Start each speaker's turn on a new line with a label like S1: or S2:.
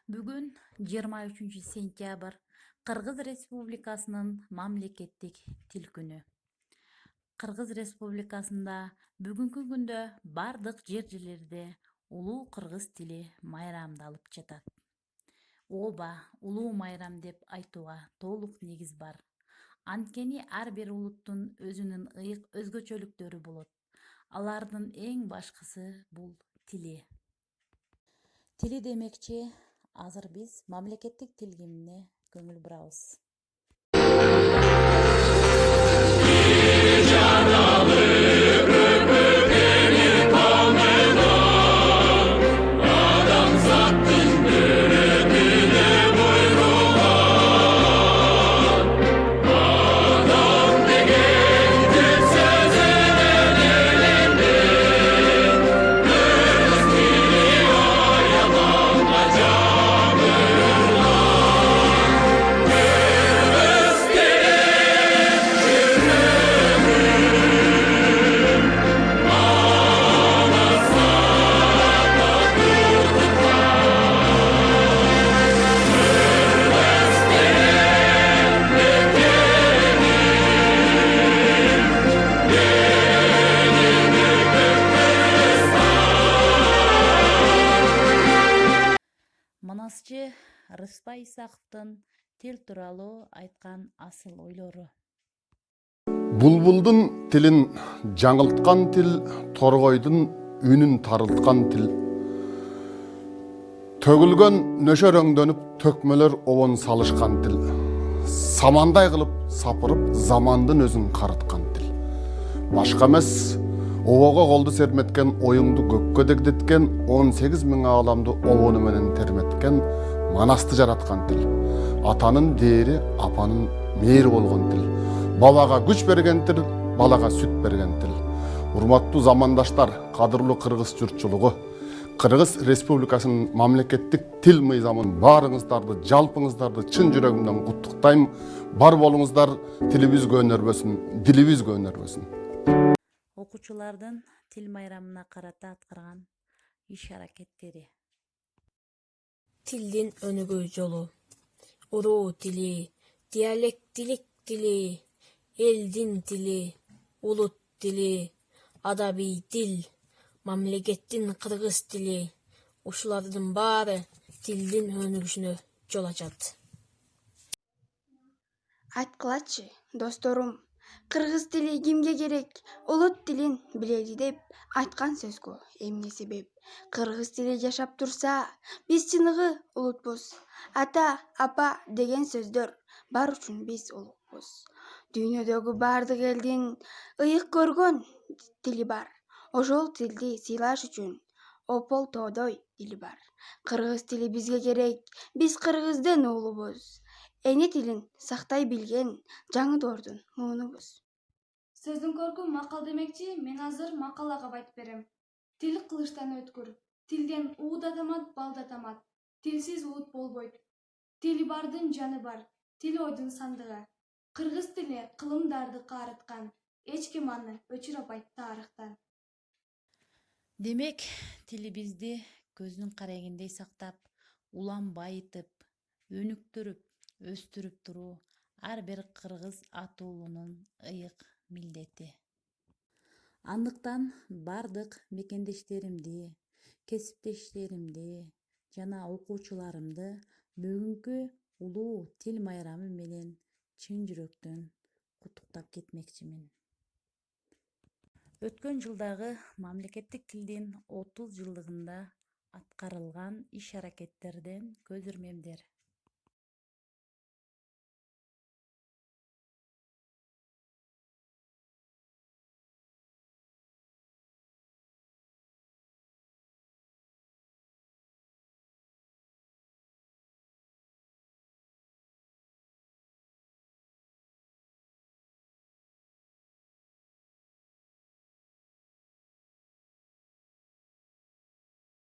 S1: Бүгүн 23 сентябрь Кыргыз Республикасынын мамлекеттик тил күнү. Кыргыз Республикасында бүгүнкү күндө бардык жер-жерлерде улуу кыргыз тили майрамдалып жатат. Ооба, улуу майрам деп айтууга толук негиз бар. Анткени ар бир улуттун өзүнүн ыйык өзгөчөлүктөрү болот. Алардын эң башкысы бул тили. Тили демекчи, азыр биз мамлекеттик тил күнүнө көңүл бурабыз. Манасчы Рыспай Исаковдун тил тууралуу айткан асыл ойлору.
S2: Булбулдун тилин жаңылткан тил, торгойдун үнүн тарылткан тил. Төгүлгөн нөшөрөңдөнүп, төкмөлөр обон салышкан тил. Самандай кылып сапырып, замандын өзүн карыткан тил. Башка эмес, обого колду серметкен, оюңду көккө дегдеткен, 18 000 ааламды обону менен терметкен, манасты жараткан тил. Атанын дээри, апанын мээри болгон тил. Балага күч берген тил, балага сүт берген тил. Урматтуу замандаштар, кадырлуу кыргыз журтчулугу, Кыргыз Республикасынын мамлекеттик тил мыйзамын баарыңыздарды, жалпыңыздарды чын жүрөгүмдөн куттуктайм. Бар болуңуздар, тилибизге өнөрбөсүн, дилибизге өнөрбөсүн.
S1: Окуучулардын тил майрамына карата аткарган иш-аракеттери.
S3: Тилдин өнүгүү жолу. Уруу тили, диалектилик тили, элдин тили, улут тили, адабий тил, мамлекеттин кыргыз тили. Ушулардын баары тилдин өнүгүшүнө жол ачат.
S4: Айткылачы, досторум, кыргыз тили кимге керек, улут тилин билели деп айткан сөзгө эмне себеп? Кыргыз тили жашап турса, биз чыныгы улутпуз. Ата, апа деген сөздөр бар үчүн биз улукпуз. Дүйнөдөгү бардык элдин ыйык көргөн тили бар. Ошол тилди сыйлаш үчүн ополтоодой тили бар. Кыргыз тили бизге керек, биз кыргыздын уулубуз. Эне тилин сактай билген жаңы доордун муунубуз.
S5: Сөздүн көркү макал демекчи, мен азыр макалага айтып берем. Тил кылычтан өткүр. Тилден уу да тамат, бал да тамат. Тилсиз улут болбойт. Тили бардын жаны бар. Тил ойдун сандыгы. Кыргыз тили кылымдарды каарыткан. Эч ким аны өчүрөбайт тарыхтан.
S1: Демек, тилибизди көздүн карегиндей сактап, улам байытып, өнүктүрүп, өстүрүп туруу ар бир кыргыз атуулунун ыйык милдети. Андыктан бардык мекендештеримди, кесиптештеримди жана окуучуларымды бүгүнкү улуу тил майрамы менен чын жүрөктөн куттуктап кетмекчимин. Өткөн жылдагы мамлекеттик тилдин 30 жылдыгында аткарылган иш-аракеттерден көз ирмеңдер.